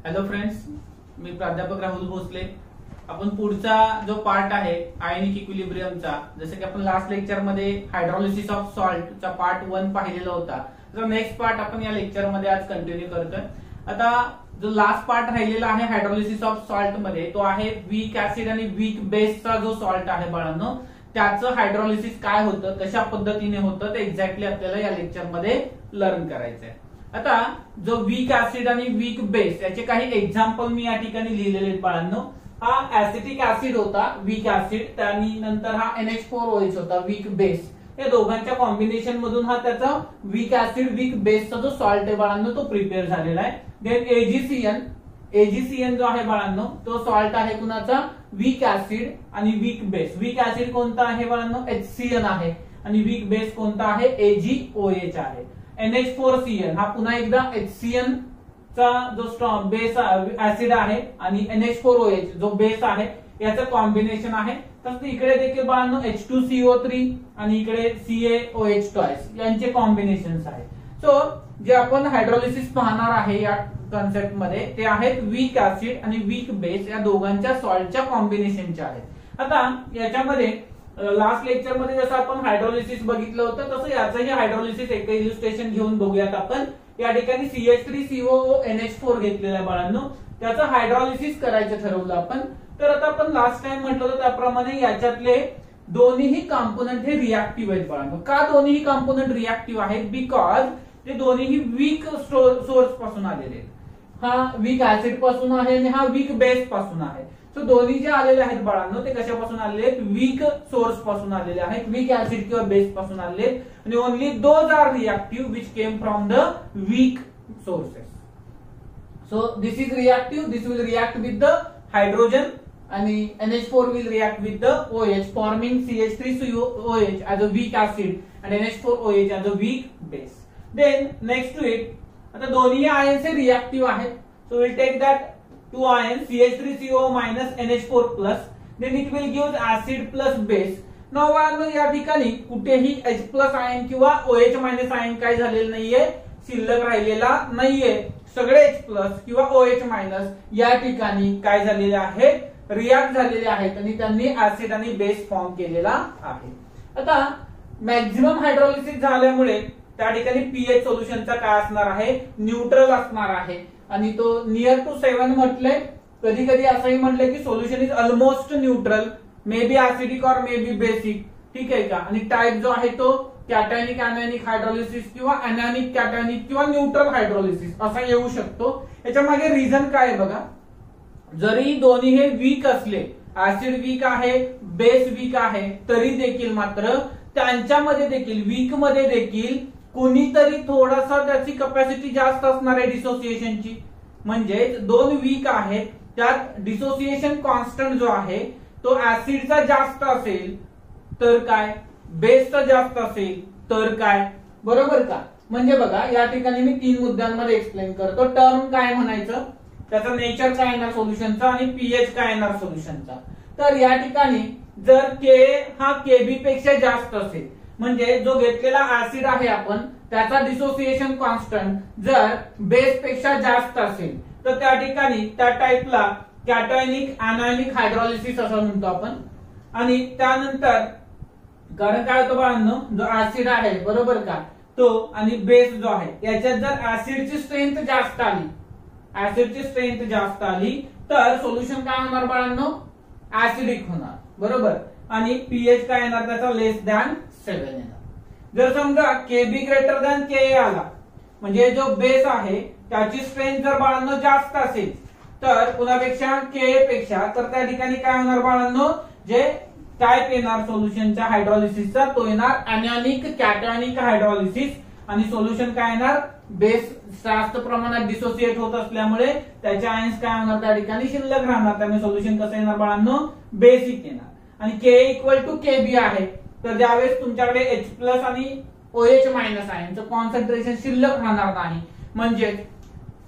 Hello friends, मी प्राध्यापक राहुल भोसले। आपण पुढचा जो पार्ट आहे आयनिक इक्विलिब्रियमचा, जसं की आपण लास्ट लेक्चर मध्ये हायड्रोलिसिस ऑफ सॉल्टचा पार्ट 1 पाहिलेला होता, तर नेक्स्ट पार्ट आपण या लेक्चर मध्ये आज कंटिन्यू करतोय। आता जो लास्ट पार्ट राहिलेला आहे हायड्रोलिसिस ऑफ सॉल्ट मध्ये, तो आहे वीक ऍसिड आणि वीक बेसचा जो सॉल्ट आहे बाळांनो, त्याचं हायड्रोलिसिस काय होतं, कशा पद्धतीने होतं ते एक्झॅक्टली आपल्याला या लेक्चर मध्ये लर्न करायचंय। आता जो वीक ऍसिड आणि वीक बेस याचे काही एक्झाम्पल मी या ठिकाणी लिहिलेले आहेत बाळांनो। हा ऍसिटिक ऍसिड होता वीक ऍसिड, त्यानंतर हा NH4OH होता वीक बेस। या दोघांच्या कॉम्बिनेशन मधून हा त्याचा वीक ऍसिड वीक बेसचा जो सॉल्ट आहे बाळांनो तो प्रिपेअर झालेला आहे। देन एजीसीएन जो आहे बाळांनो, तो सॉल्ट आहे कुणाचा, वीक ऍसिड आणि वीक बेस। वीक ऍसिड कोणता आहे बाळांनो, HCN आहे, आणि वीक बेस कोणता आहे, AgOH आहे। NH4CN हा पुन्हा एकदा HCN चा जो बेस ऍसिड आहे आणि NH4OH जो बेस आहे याचं कॉम्बिनेशन आहे। तर इकडे देखील बाळांनो H2CO3 आणि इकडे CaOH यांचे कॉम्बिनेशन्स आहे। सो जे आपण हायड्रोलिसिस पाहणार आहे या कन्सेप्ट मध्ये, ते आहेत वीक ऍसिड आणि वीक बेस या दोघांच्या सॉल्टच्या कॉम्बिनेशनचे आहेत। आता याच्यामध्ये लास्ट लेक्चर मध्ये जसं आपण हायड्रोलिसिस बघितलं होतं, तसं याचंही हायड्रोलिसिस एक इल्युस्ट्रेशन घेऊन बघूयात आपण। या ठिकाणी CH3COONH4 घेतलेला आहे बाळांनो, त्याचं हायड्रोलिसिस करायचं ठरवलं आपण। तर आता आपण लास्ट टाइम म्हटलं होतं त्याप्रमाणे याच्यातले दोन्हीही कॉम्पोनंट हे रिएक्टिव्ह आहेत बाळांनो। का दोन्हीही कॉम्पोनंट रिएक्टिव्ह आहेत, बिकॉज ते दोन्हीही वीक सोर्स पासून आलेले आहेत। हा वीक ऍसिड पासून आहे आणि हा वीक बेस पासून आहे। सो दोन्ही जे आलेले आहेत बाळांनो ते कशापासून आलेले आहेत, वीक सोर्स पासून आलेले आहेत, वीक ऍसिड किंवा बेस पासून आलेले आहेत, आणि only those are reactive which came from the weak sources. So this is reactive, this will react with the hydrogen आणि NH4 will react with the OH forming CH3COOH as a weak acid and NH4OH as a weak base. Then next to it, आता दोन्ही ions हे reactive आहेत, so we'll take that two ions CH3CO minus NH4 plus, then it will give acid plus base. Now या ठिकाणी कुठेही H plus ion किंवा OH minus ion काय झालेलं नाहीये, शिल्लक राहिलेला नाहीये। सगळे H plus किंवा OH minus या ठिकाणी काय झालेले आहेत, रिएक्ट झालेले आहेत आणि त्यांनी ऍसिड आणि बेस फॉर्म केलेला आहे। आता मॅक्झिमम हायड्रोलिसिस झाल्यामुळे त्या ठिकाणी पीएच सोल्युशनचा काय असणार आहे, न्यूट्रल असणार आहे, आणि तो नियर टू 7 म्हटलंय। कधी कधी असंही म्हटलंय की solution is almost neutral, may be acidic और मे बी बेसिक, ठीक आहे का। आणि टाइप जो आहे तो कॅटायनिक अनायनिक हायड्रोलिसिस किंवा अनायनिक कॅटायनिक किंवा न्यूट्रल हायड्रोलिसिस असा येऊ शकतो। याच्या मागे रिझन काय आहे बघा, जरी दोन्ही हे वीक असले, ऍसिड वीक आहे बेस वीक आहे, तरी देखील मात्र त्यांच्यामध्ये देखील वीक मध्ये देखील कोणीतरी थोडासा त्याची कॅपॅसिटी जास्त असणार आहे डिसोसिएशनची। म्हणजे दोन वीक आहेत, त्यात डिसोसिएशन कॉन्स्टंट जो आहे तो ऍसिडचा जास्त असेल तर काय, बेसचा जास्त असेल तर काय, बरोबर का। म्हणजे बघा या ठिकाणी मी 3 मुद्द्यांमध्ये एक्सप्लेन करतो। टर्म काय म्हणायचं, त्याचा नेचर काय येणार सोल्युशनचा, आणि पीएच काय येणार सोल्युशनचा। तर या ठिकाणी जर के हा केबी पेक्षा जास्त असेल, म्हणजे जो घेतलेला ऍसिड आहे आपण त्याचा डिसोसिएशन कॉन्स्टंट जर बेस पेक्षा जास्त असेल, तर त्या ठिकाणी त्या टाइपला कॅटायनिक अनायनिक हायड्रोलिसिस असं म्हणतो आपण। आणि त्यानंतर कारण काय होतं बाळांनो, जो ऍसिड आहे बरोबर का तो आणि बेस जो आहे याच्यात जर ऍसिडची स्ट्रेंथ जास्त आली, ऍसिडची स्ट्रेंथ जास्त आली तर सोल्युशन काय होणार बाळांनो, ऍसिडिक होणार, बरोबर। आणि पीएच काय येणार त्याचा लेस दॅन 7 येणार। जर समजा केबी ग्रेटर दॅन के आला, म्हणजे जो बेस आहे त्याची स्ट्रेंथ जर बाळांनो जास्त असेल तर कुणापेक्षा, के पेक्षा, तर त्या ठिकाणी काय होणार बाळांनो, जे टाइप येणार सोल्युशनच्या हायड्रोलिसिसचा तो येणार अनायनिक कॅटायनिक हायड्रोलिसिस, आणि सोल्युशन काय येणार, बेस जास्त प्रमाणात डिसोसिएट होत असल्यामुळे त्याचे आयन्स काय होणार त्या ठिकाणी शिल्लक राहणार, त्यामुळे सोल्युशन कसं येणार बाळांनो, बेसिक येणार। आणि के इक्वल टू केबी आहे, तर ज्यावेळेस तुमच्याकडे H प्लस आणि OH मायनस आयनचं कॉन्सन्ट्रेशन शिल्लक राहणार नाही, म्हणजे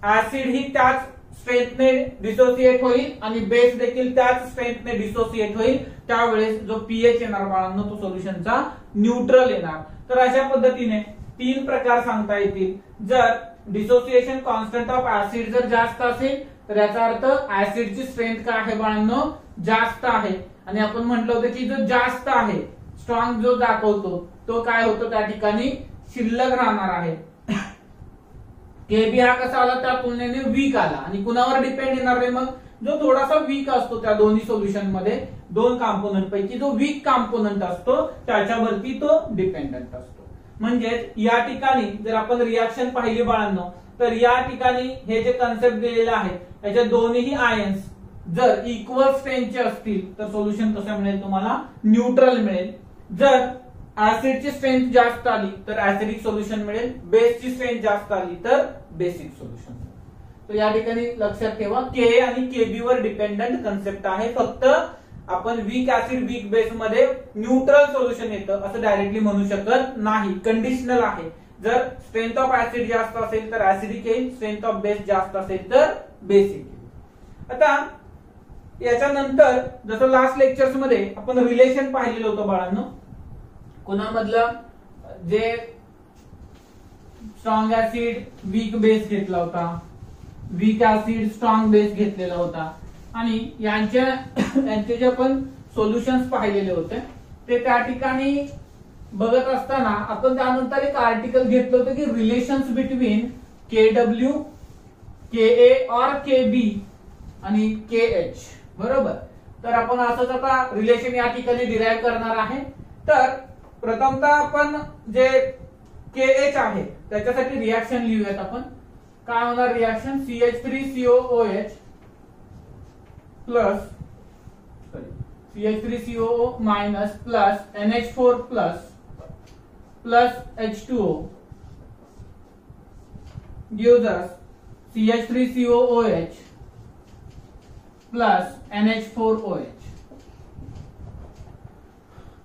ऍसिड ही त्याच स्ट्रेंथने डिसोसिएट होईल आणि बेस देखील त्याच स्ट्रेंथने डिसोसिएट होईल, त्यावेळेस जो पीएच येणार बाळांनो तो सोल्युशनचा न्यूट्रल येणार। तर अशा पद्धतीने 3 प्रकार सांगता येतील। जर डिसोसिएशन कॉन्स्टंट ऑफ ऍसिड जर जास्त असेल तर याचा अर्थ ऍसिडची स्ट्रेंथ काय आहे बाळांनो, जास्त आहे. आणि आपण म्हटलं होतं की जो जास्त आहे, स्ट्रॉंग जो दाखवतो तो काय होतो त्या ठिकाणी शिल्लक राहणार आहे. केबी हा कसा आला, त्या तुलनेने वीक आला. आणि कुणावर डिपेंड येणार आहे मग, जो थोडासा वीक असतो त्या दोन्ही सोल्युशन मध्ये, दोन कॉम्पोनंट पैकी जो वीक कॉम्पोनंट असतो त्याच्यावरती तो डिपेंडंट असतो. म्हणजे या ठिकाणी जर आपण रिॲक्शन पाहिली बाळांनो, तर या ठिकाणी हे जे कन्सेप्ट दिलेलं आहे याच्या दोन्ही आयन्स जर इक्वल स्ट्रेंथचे असतील तर सोल्युशन कसं मिळेल तुम्हाला, न्यूट्रल मिळेल. जर ऍसिडची स्ट्रेंथ जास्त आली तर ऍसिडिक सोल्युशन मिळेल, बेसची स्ट्रेंथ जास्त आली तर बेसिक सोल्युशन. तर या ठिकाणी लक्षात ठेवा, के आणि केबी वर डिपेंडंट कन्सेप्ट आहे. फक्त आपण वीक ऍसिड वीक बेस मध्ये न्यूट्रल सोल्युशन येतं असं डायरेक्टली म्हणू शकत नाही, कंडिशनल आहे. जर स्ट्रेंथ ऑफ ऍसिड जास्त असेल तर ऍसिडिक येईल, स्ट्रेंथ ऑफ बेस जास्त असेल तर बेसिक येईल. आता याच्यानंतर जसं लास्ट लेक्चर्स मध्ये आपण रिलेशन पाहिलेलं होतं बाळांनो, कुणामधलं, जे स्ट्रॉंग ऍसिड वीक बेस घेतला होता, वीक ऍसिड स्ट्रॉंग बेस घेतलेला होता, आणि यांचे जे आपण सोल्युशन्स पाहिलेले होते ते त्या ठिकाणी बघत असताना आपण त्यानंतर एक आर्टिकल घेतलं होतं की रिलेशन्स बिटवीन केडब्ल्यू, के और केबी आणि केएच, बरोबर. तर आपण असंच आता रिलेशन या ठिकाणी डिराईव्ह करणार आहे. तर प्रथमतः आपण जे केएच आहे त्याच्यासाठी रिॲक्शन लिहूयात आपण. काय होणार reaction, CH3COOH plus CH3COO minus plus NH4 plus H2O gives us CH3COOH plus NH4OH.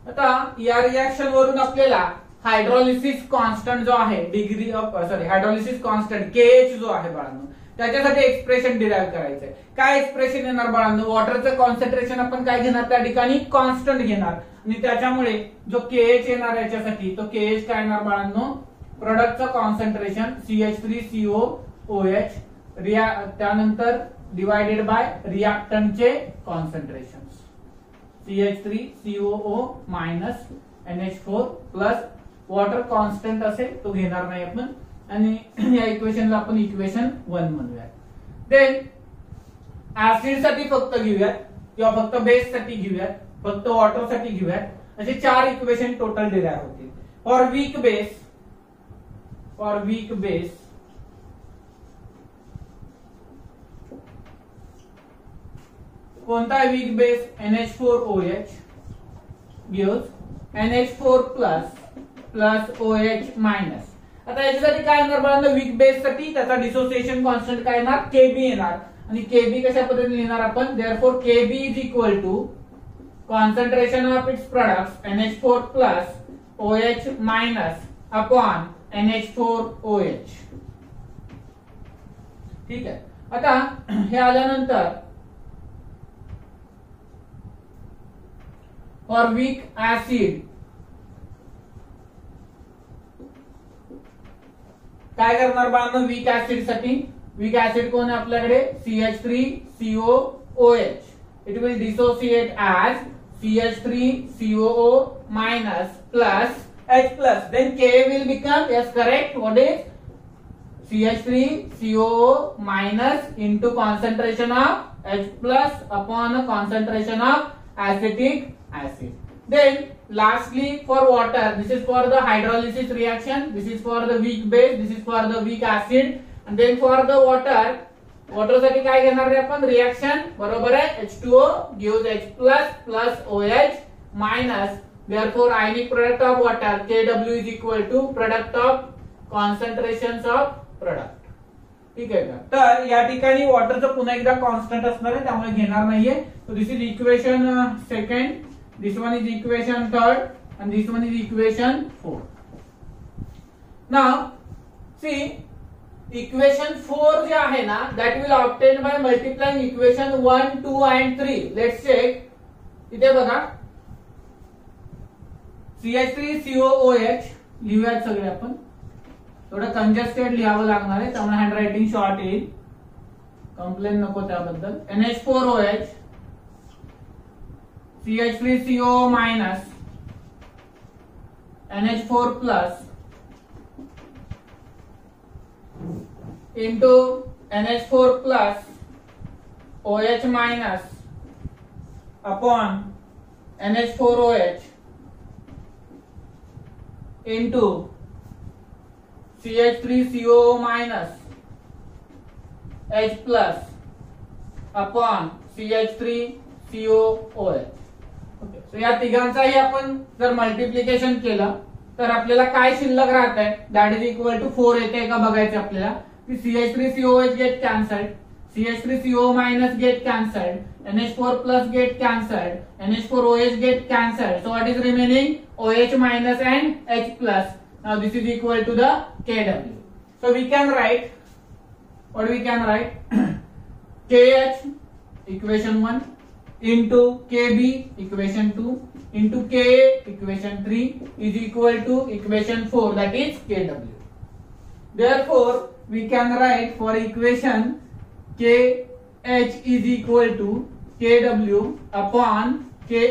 आता या रिॲक्शन वरून आपल्याला हायड्रोलिसिस कॉन्स्टंट जो आहे, degree of hydrolysis constant KH जो आहे बाळांनो, त्याच्यासाठी एक्सप्रेशन डिराईव्ह करायचंय. काय एक्सप्रेशन येणार बाळांनो, वॉटरचं कॉन्सन्ट्रेशन आपण काय घेणार त्या ठिकाणी, कॉन्स्टंट घेणार. आणि त्याच्यामुळे जो KH येणार याच्यासाठी, तो KH काय येणार बाळांनो, प्रोडक्टचं कॉन्सन्ट्रेशन CH3COOH, त्यानंतर डिवायडेड बाय रिॲक्टंटचे concentration CH3COO minus NH4 plus water constant असेल तो घेणार नाही आपण, आणि या इक्वेशनला आपण इक्वेशन 1 म्हणूया. देन ऍसिड साठी फक्त घेऊयात किंवा फक्त बेस साठी घेऊयात, फक्त वॉटर साठी घेऊयात. असे 4 इक्वेशन टोटल डिराईव्ह होतील. फॉर वीक बेस कोणता weak base, NH4OH gives NH4 plus OH minus. आता याच्यासाठी काय येणार बाळांनो, वीक बेस साठी त्याचा डिसोसिएशन कॉन्स्टंट काय येणार, केबी येणार. आणि केबी कशा पद्धतीने लिहिणार आपण, therefore KB is equal to concentration of its products NH4 plus OH minus upon NH4OH. ठीक आहे. आता हे आल्यानंतर फॉर वीक ऍसिड काय करणार बाळांनो, वीक ऍसिड साठी, वीक ऍसिड कोण आहे आपल्याकडे, CH3COOH. It will dissociate as CH3COO minus plus H plus, then K will become, yes correct, what is CH3COO minus into concentration of H plus upon a concentration of acetic acid. Then lastly for water, this is for the hydrolysis reaction, this is for the weak base, this is for the weak acid, and then for the water साठी काय घेणार रे आपण, reaction बरोबर आहे, H2O gives H plus plus OH minus, therefore ionic product of water Kw is equal to product of concentrations of product. ठीक आहे का. तर या ठिकाणी वॉटरचं पुन्हा एकदा कॉन्स्टंट असणार आहे त्यामुळे घेणार नाहीये. So this is equation second, this one is equation third, and this one is equation 4. Now see equation 4 जे आहे ना, that will obtain by multiplying equation 1, 2 and 3. Let's check. इथे बघा CH3COOH लिहूयात सगळे आपण. थोडं कंजेस्टेड लिहावं लागणार आहे त्यामुळे हँड रायटिंग शॉर्ट येईल. कंप्लेन नको त्याबद्दल. NH4OH CH3CO minus NH4 plus into NH4 plus OH minus upon NH4OH into CH3CO minus H plus upon CH3COOH. Okay, या तिघांचाही आपण जर मल्टिप्लिकेशन केलं तर आपल्याला काय शिल्लक राहत आहे, दॅट इज इक्वल टू 4 येते का बघायचं आपल्याला. की CH3COH get cancelled, CH3CO minus get cancelled, NH4 plus get cancelled, NH4OH get cancelled. So what is remaining, OH minus and H plus. Now this is equal to the Kw. So we can write, what we can write, KH equation 1 into KB equation 2 into Ka equation 3 is equal to equation 4, that is Kw. Therefore we can write for equation KH is equal to Kw upon Ka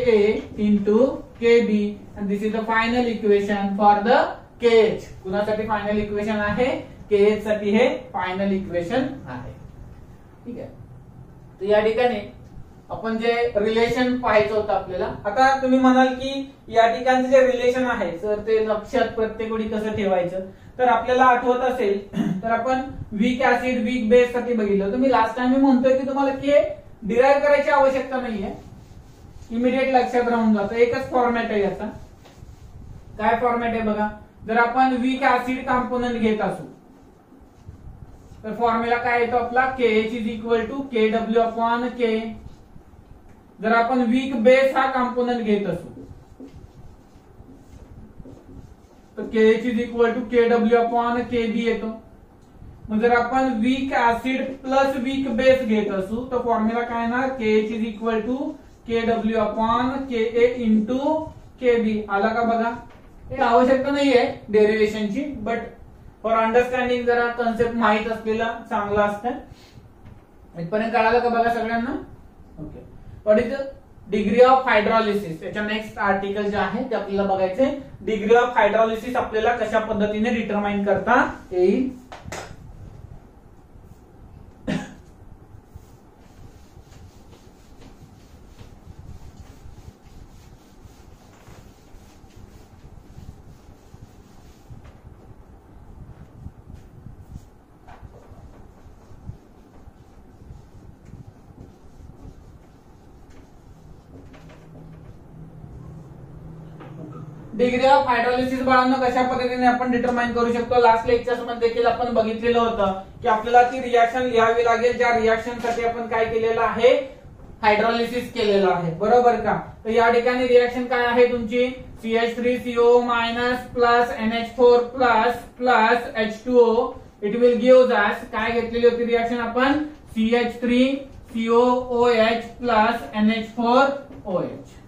into KB, and this is the final equation for the KH. कुणासाठी final equation आहे, KH साठी हे final equation आहे. ठीक आहे. तर या ठिकाणी आपण जे रिलेशन पाहायचं होतं आपल्याला. आता तुम्ही म्हणाल की या ठिकाणचे जे रिलेशन आहे सर ते लक्षात प्रत्येक वेळी कसं ठेवायचं, तर आपल्याला आठवत असेल तर आपण वीक ऍसिड वीक बेस साठी बघितलं. तर मी लास्ट टाइम मी म्हणतोय की तुम्हाला के डिराइव्ह करायची आवश्यकता नाहीये, इमिडिएट लक्षात राहून जातं. एकच फॉर्मॅट आहे याचा. काय फॉर्मॅट आहे बघा, जर आपण वीक ऍसिड कंपोनंट घेत असू तर फॉर्म्युला काय येतो आपला, KH is equal to KW upon K. जर आपण वीक बेस हा कंपोनंट घेत असू तर KH is equal to KW upon KB येतो. मग जर आपण weak acid plus weak base घेत असू तर फॉर्म्युला काय ना, KH is equal to KW upon KA into KB. आला का बघा. हे आवश्यकता नाहीये डेरिव्हेशनची, बट फॉर अंडरस्टँडिंग जरा कन्सेप्ट माहित असलेला चांगला असतं. इथपर्यंत कळालं का बघा सगळ्यांना. Okay, what is the degree of hydrolysis. याच्या नेक्स्ट आर्टिकल जे आहे ते आपल्याला बघायचे. डिग्री ऑफ हायड्रॉलिसिस आपल्याला कशा पद्धतीने डिटरमाइन करता येईल. डिग्री ऑफ हायड्रॉलिसिस बाळांनो कशा पद्धतीने आपण डिटरमाइन करू शकतो. लास्ट लेक्चर्स मध्ये देखील आपण बघितलेलं होतं की आपल्याला ती रिएक्शन लिहावी लागेल ज्या रिएक्शन साठी आपण काय केलेलं आहे, हायड्रॉलिसिस केलेलं आहे. बरोबर का. तर या ठिकाणी रिएक्शन काय आहे तुमची, CH3CO minus plus NH4 plus plus H2O. It will give us, काय घेतलेली होती रिएक्शन आपण, CH3COOH प्लस NH4OH.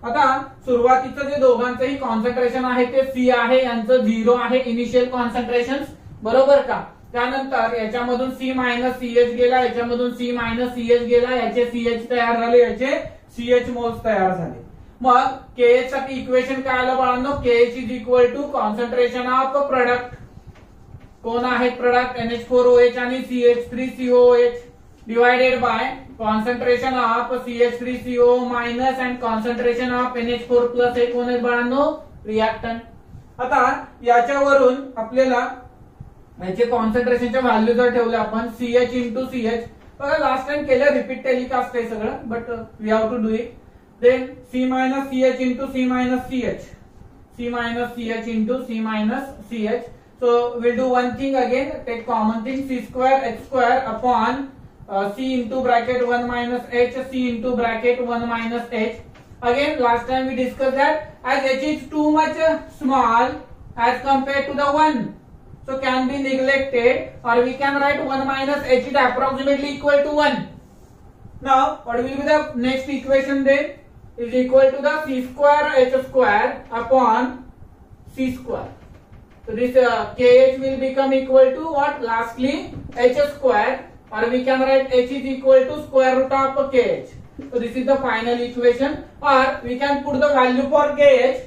आता सुरुवातीचं जे दोघांचंही कॉन्सन्ट्रेशन आहे ते C आहे, यांचं 0 आहे इनिशियल कॉन्सन्ट्रेशन. बरोबर का. त्यानंतर याच्यामधून C मायनस CH गेला, याच्यामधून C मायनस CH गेला, याचे CH तयार झाले, याचे CH मोल्स तयार झाले. मग KH साठी इक्वेशन काय आलं बाळांनो, KH is equal to concentration of product. कोण आहेत प्रोडक्ट, NH4OH आणि CH3COOH divided by concentration of CH3CO minus and concentration of NH4 plus. हे कोण आहेत बाळांनो, रिएक्टंट. आता याच्यावरून आपल्याला याचे कॉन्सन्ट्रेशनच्या व्हॅल्यू जर ठेवले आपण CH इंटू CH, बघा लास्ट टाइम केलं, रिपीट टेलिकास्ट आहे सगळं, but we have to do it. Then C minus CH into C minus CH, C minus CH into C minus CH. So we'll do one thing again, take common thing, C square H square upon C into bracket 1 minus H, C into bracket 1 minus H. Again last time we discussed that as H is too much small as compared to the 1, so can be neglected, or we can write 1 minus H is approximately equal to 1. Now what will be the next equation then, is equal to the C square H square upon C square. So this KH will become equal to what, lastly H square or we can write h is equal to square root of kh. So this is the final equation, or we can put the value for kh.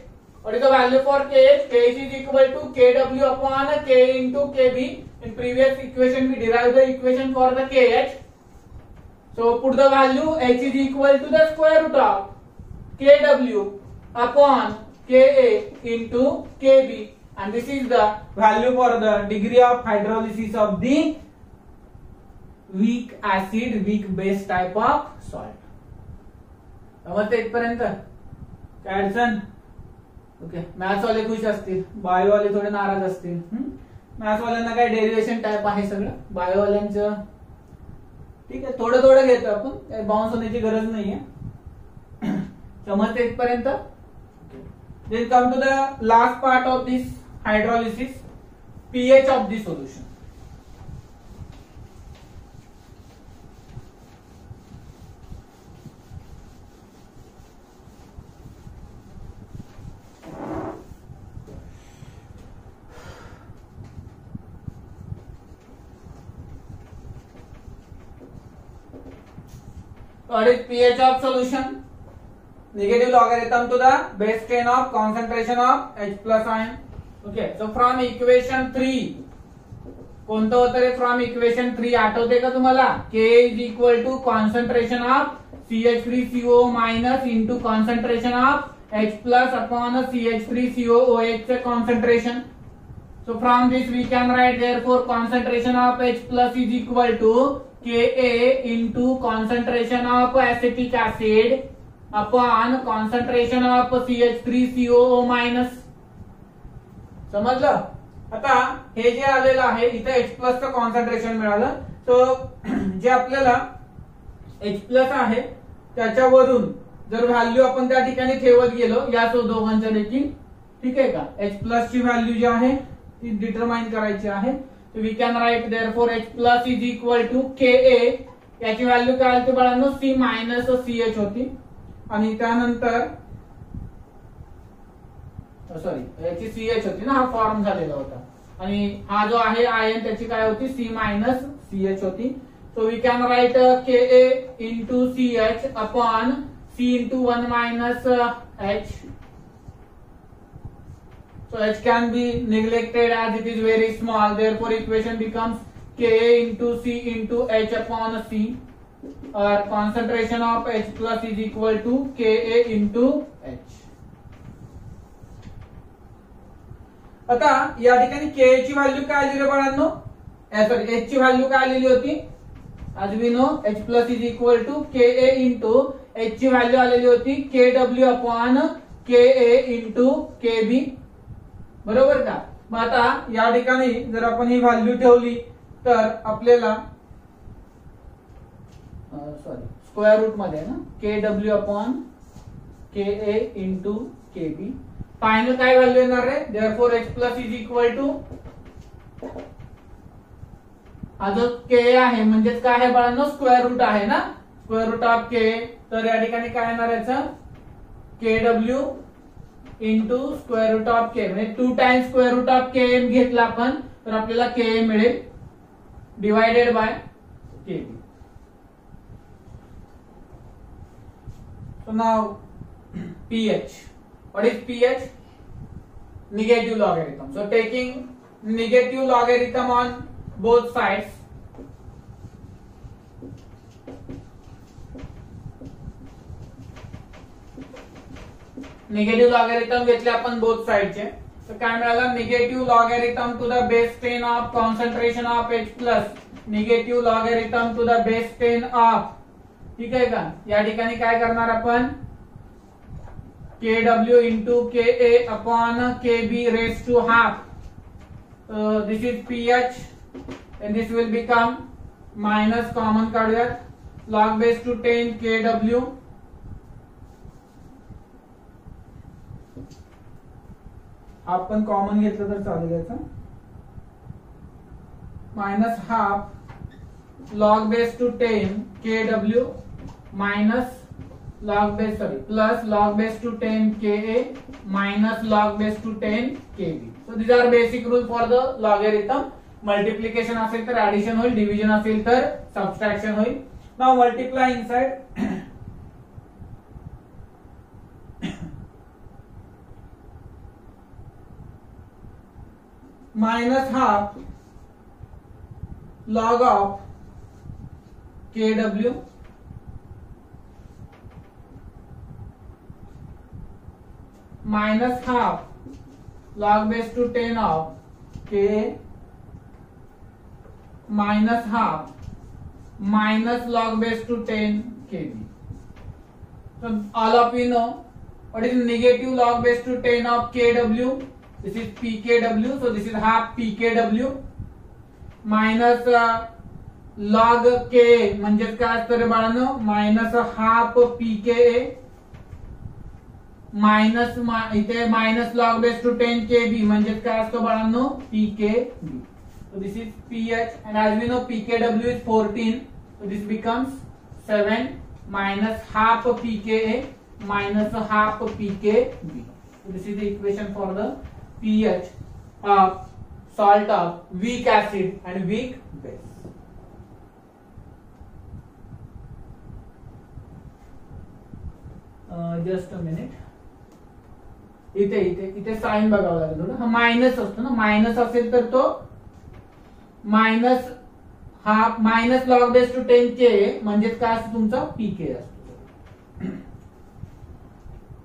What is the value for kh? Kh is equal to kw upon k into kb. In previous equation we derived the equation for the kh. So put the value h is equal to the square root of kw upon ka into kb, and this is the value for the degree of hydrolysis of the weak acid, weak base type of salt. समजते इथपर्यंत काय अडचण? Okay, maths वाले खुश असतील, bio वाले थोडे नाराज असतील. मॅथ्स वाल्यांना काय डेरिव्हेशन टाइप आहे सगळं, बायो वाल्यांचं ठीक आहे, थोडं थोडं घेतो आपण, काही बाउन्स होण्याची गरज नाहीये. समजते इथपर्यंत? Then come to the last part of this hydrolysis, pH of the solution. What is pH of solution? Negative logarithm to the base 10 of concentration of H plus ion. Okay, so from equation 3 कोणतं होतं रे? From equation 3 आठवते का तुम्हाला? K is equal to concentration of CH3CO minus into concentration of H plus upon CH3COOH चे concentration. So from this we can write therefore concentration of H plus is equal to Ka into concentration of acetic acid upon concentration of CH3COO minus. समजलं? आता हे जे आलेलं आहे इथे H plus चं concentration मिळालं, तर जे आपल्याला H प्लस आहे त्याच्यावरून जर व्हॅल्यू आपण त्या ठिकाणी ठेवत गेलो या दोघांच्या देखील, ठीक आहे का, H प्लस ची व्हॅल्यू जी आहे ती डिटरमाइन करायची आहे. So we can write therefore H plus is equal to Ka. याची व्हॅल्यू काय होती बाळांनो? C मायनस CH होती, आणि त्यानंतर सॉरी याची CH होती ना, हा फॉर्म झालेला होता, आणि हा जो आहे आयन त्याची काय होती? C मायनस CH होती. So we can write Ka into CH upon C into 1 minus H. So H can be neglected as it is very small. Therefore, equation becomes Ka into C into H upon C, or concentration of H plus is equal to Ka into H. आता या ठिकाणी Ka ची value काय आली रे बाळांनो? Sorry H ची value काय आलेली होती? as we know H plus is equal to Ka into H ची व्हॅल्यू आलेली होती Kw upon Ka into Kb. बरोबर का? मग आता या ठिकाणी जर आपण ही व्हॅल्यू ठेवली तर आपल्याला सॉरी स्क्वेअर रूट मध्ये ना Kw upon Ka into Kb. Final काय व्हॅल्यू येणार आहे? Therefore H plus is equal to हा जो K आहे म्हणजेच काय आहे बाळांनो? स्क्वेअर रूट आहे ना, स्क्वेअर रूट ऑफ K. तर या ठिकाणी काय येणार याचं? Kw into square root of K, म्हणजे 2 times square root of Km घेतला आपण तर आपल्याला Km मिळेल divided by Kb. So now pH. What is pH? Negative logarithm. So taking negative logarithm on both sides, negative logarithm घेतले आपण both साइडचे, तर काय मिळालं? Negative logarithm to the base 10 of concentration of H plus, negative logarithm to the base 10 of, ठीक आहे का? या ठिकाणी काय करणार आपण? Kw into Ka upon Kb raise to half. This is pH and this will become minus common काढूयात, log base to 10 Kw आपण कॉमन घेतलं तर चालेल याचा, minus half log base to 10 Kw minus log base sorry plus log base to 10 Ka minus log base to 10 Kb. So these are basic rule for the logarithm. Multiplication असेल तर addition होईल, division असेल तर subtraction होईल. Now multiply inside minus half log of kW minus half log base to 10 of Ka minus half minus log base to 10 Kb. So all of you know what is negative log base to 10 of Kw. This is pKw, so this is half pKw minus log Ka म्हणजे काय असतं रे बाळांनो, minus half pKa minus इथे minus log base to 10 Kb म्हणजे काय असतो बाळांनो, pKb. So this is pH and as we know pKw is 14, so this becomes 7 minus half pKa minus half pKb. So this is the equation for the pH of salt of weak acid and weak base. Just a minute. इथे इथे इथे sign बघावं लागेल थोडं. हा minus असतो ना, minus असेल तर तो minus half minus log base to 10K म्हणजे काय असतो तुमचा पीके असतो.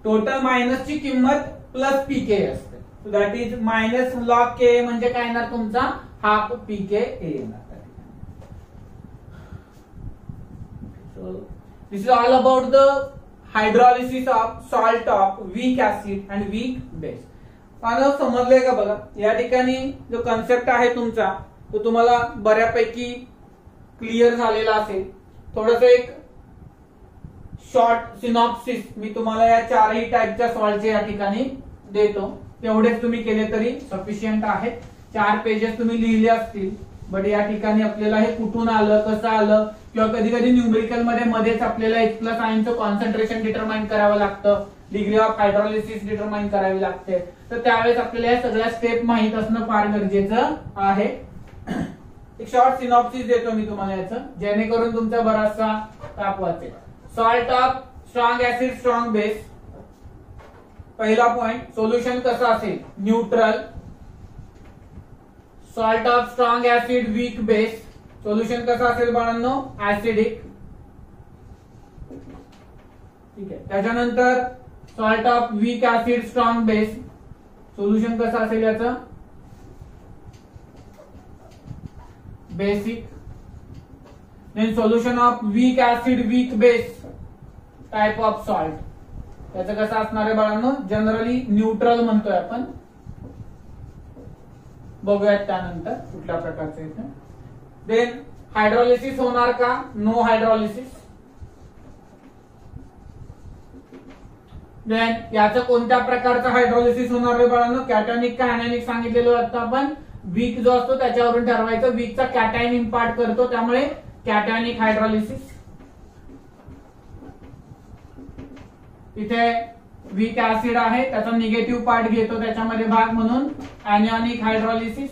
टोटल मायनसची किंमत प्लस पीके असते. So that is minus log K म्हणजे काय येणार तुमचा हाफ pKa येणार. So this is all about the hydrolysis of salt of weak acid and weak base. आता समजलंय का बघा, या ठिकाणी जो कन्सेप्ट आहे तुमचा तो तुम्हाला बऱ्यापैकी क्लिअर झालेला असेल. थोडस एक शॉर्ट सिनॉप्सिस मी तुम्हाला या चारही टाईपच्या सॉल्टचे या ठिकाणी देतो. तेवढेच तुम्ही केले तरी सफिशियंट आहे. 4 पेजेस तुम्ही लिहिले असतील, बट या ठिकाणी आपल्याला हे कुठून आलं, कसं आलं, किंवा कधी कधी न्यूमेरिकल मध्ये मध्येच आपल्याला H+ आयनचं कॉन्सन्ट्रेशन डिटरमाइन करावं लागतं, डिग्री ऑफ हायड्रॉलिसिस डिटरमाइन करावी लागते. तर त्यावेळेस आपल्याला या सगळ्या स्टेप माहित असणं फार गरजेचं आहे. एक शॉर्ट सिनॉप्सिस देतो मी तुम्हाला याचं, जेणेकरून तुमचा बराचसा ताप वाचेल. Salt of strong acid strong base. पहिला पॉइंट, सोल्युशन कसं असेल, neutral. Salt of strong acid weak base, solution कसं असेल बाळांनो, ऍसिडिक. ठीक आहे. त्याच्यानंतर salt of weak acid strong base, solution कसं असेल याचं, basic. Then solution of weak acid weak base type of salt, त्याचं कसं असणार आहे बाळांनो, जनरली न्यूट्रल म्हणतोय आपण, बघूयात त्यानंतर कुठल्या प्रकारचं इथे. देन हायड्रॉलिसिस होणार का, नो हायड्रॉलिसिस. देन याचं कोणत्या प्रकारचं हायड्रॉलिसिस होणार आहे बाळांनो, कॅटॅनिक का अॅनायनिक सांगितलेलं आता आपण. वीक जो असतो त्याच्यावरून ठरवायचं, वीकचा कॅटायन इम्पार्ट करतो, त्यामुळे कॅटॅनिक हायड्रॉलिसिस. इथे वीक ऍसिड आहे, त्याचा निगेटिव्ह पार्ट घेतो त्याच्यामध्ये भाग, म्हणून अॅनियनिक हायड्रॉलिसिस.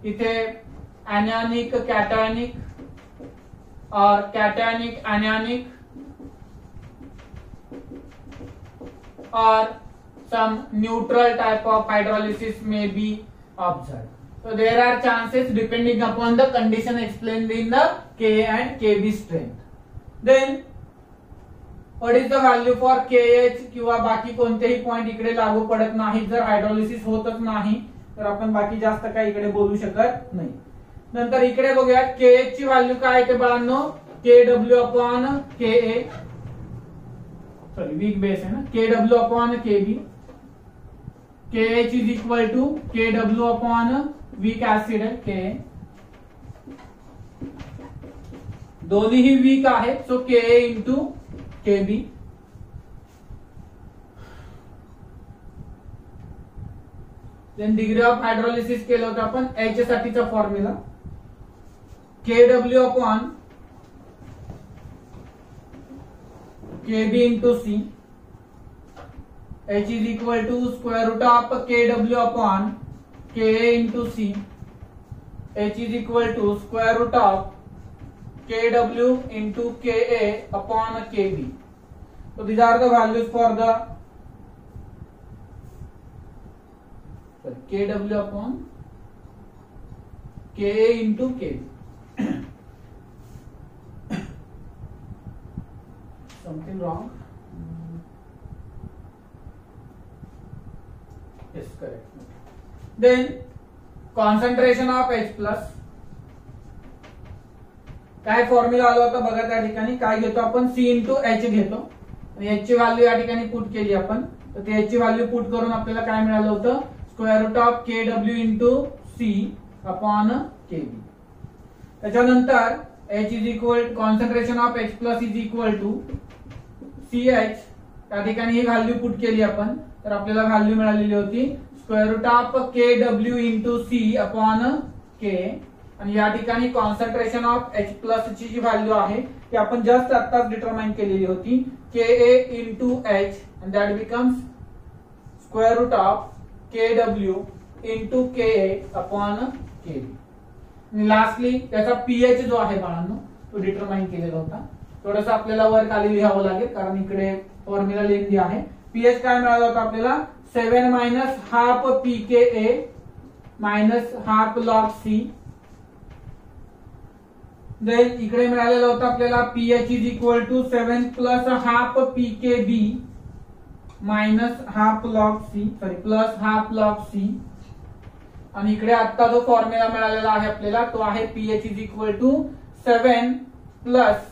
इथे अॅनियनिक कॅटायनिक और कॅटायनिक अॅनियनिक और some neutral type of hydrolysis may be observed. So there are chances depending upon the condition explained in the Ka and Kb strength. Then what is the value for KH किंवा बाकी कोणतेही point इकडे लागू पडत नाही. जर hydrolysis होतच नाही तर आपण बाकी जास्त काही इकडे बोलू शकत नाही. नंतर इकडे बघूया KH ची व्हॅल्यू काय आहे ते बाळांनो, KW upon KA, sorry weak base आहे ना, KW upon KB. KH is equal to KW upon weak acid है Ka. दोन्ही ही वीक आहे, so Ka into Kb. Then degree of hydrolysis केलं होतं आपण, H साठीचा formula KW upon Kb into C. H is equal to square root of KW upon KA into C. H is equal to square root of KW into KA upon KB. So these are the values for the KW upon KA into KB. Something wrong? Yes, correct. Then concentration of H plus. काय formula आला होता बघा त्या ठिकाणी. काय घेतो आपण, C into H घेतो आणि H ची व्हॅल्यू या ठिकाणी पुट केली आपण. तर ते H ची व्हॅल्यू पुट करून आपल्याला काय मिळालं होतं, square root of KW into C upon KB. त्याच्यानंतर H is equal concentration of H plus is equal to CH. त्या ठिकाणी ही व्हॅल्यू पुट केली आपण, तर आपल्याला व्हॅल्यू मिळालेली होती square root of KW into C upon K. आणि या ठिकाणी कॉन्सन्ट्रेशन ऑफ H प्लस ची जी व्हॅल्यू आहे ती आपण जस्ट आत्ताच डिटरमाइन केलेली होती, KA into H and that becomes square root of KW into KA upon KB. आणि लास्टली त्याचा pH जो आहे बाळांनो तो डिटरमाइन केलेला होता. थोडस आपल्याला वर खाली लिहावं लागेल कारण इकडे फॉर्म्युला लेंदी आहे. pH काय मिळाला होता आपल्याला, 7 minus half pKa minus half log C. Then इकडे मिळालेला होता आपल्याला pH is equal to 7 plus half pKb minus half log C, sorry plus half log C. आणि इकडे आता जो फॉर्म्युला मिळालेला आहे आपल्याला तो आहे pH is equal to 7 plus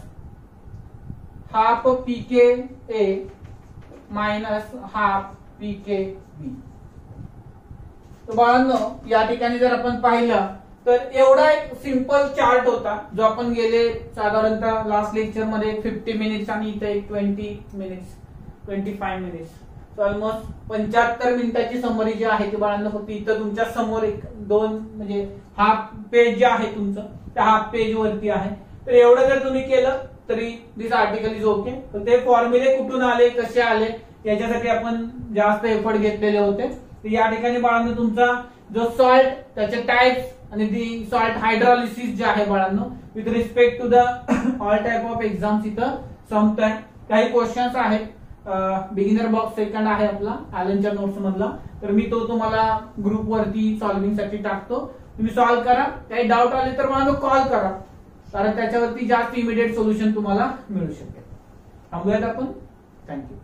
half pKa minus half pKb. तर बाळांनो या ठिकाणी जर आपण पाहिलं तर एवढा एक सिंपल चार्ट होता जो आपण गेले साधारणतः लास्ट लेक्चर मध्ये 50 मिनिट्स आणि इथे 20 मिनिट्स 25 मिनिट्स ऑलमोस्ट 75 मिनिटाची समरी जी आहे ती बाळांनो फक्त इथं तुमच्या समोर एक दोन म्हणजे हाफ पेज जे आहे तुमचं त्या हाफ पेज वरती आहे. तर एवढं जर तुम्ही केलं तरी दिस आर्टिकल इज ओके. तर ते फॉर्म्युले कुठून आले कसे आले याच्यासाठी आपण जास्त एफर्ट घेतलेले होते. तर या ठिकाणी बाळांनो तुमचा जो सॉल्ट त्याचे टाइप्स आणि दी सॉल्ट हायड्रॉलिसिस जे आहे बाळांनो with respect to the all type of exams इथं संपताय. काही क्वेश्चन्स आहेत, बिगिनर बॉक्स सेकंड आहे आपला ॲलनच्या नोट्स मधला, तर मी तो तुम्हाला ग्रुप वरती सॉल्विंग साठी टाकतो. तुम्ही सॉल्व्ह करा. काही डाऊट आले तर मला कॉल करा कारण त्याच्यावरती जास्त इमिडिएट सोल्युशन तुम्हाला मिळू शकेल. थांबूयात आपण. थँक्यू.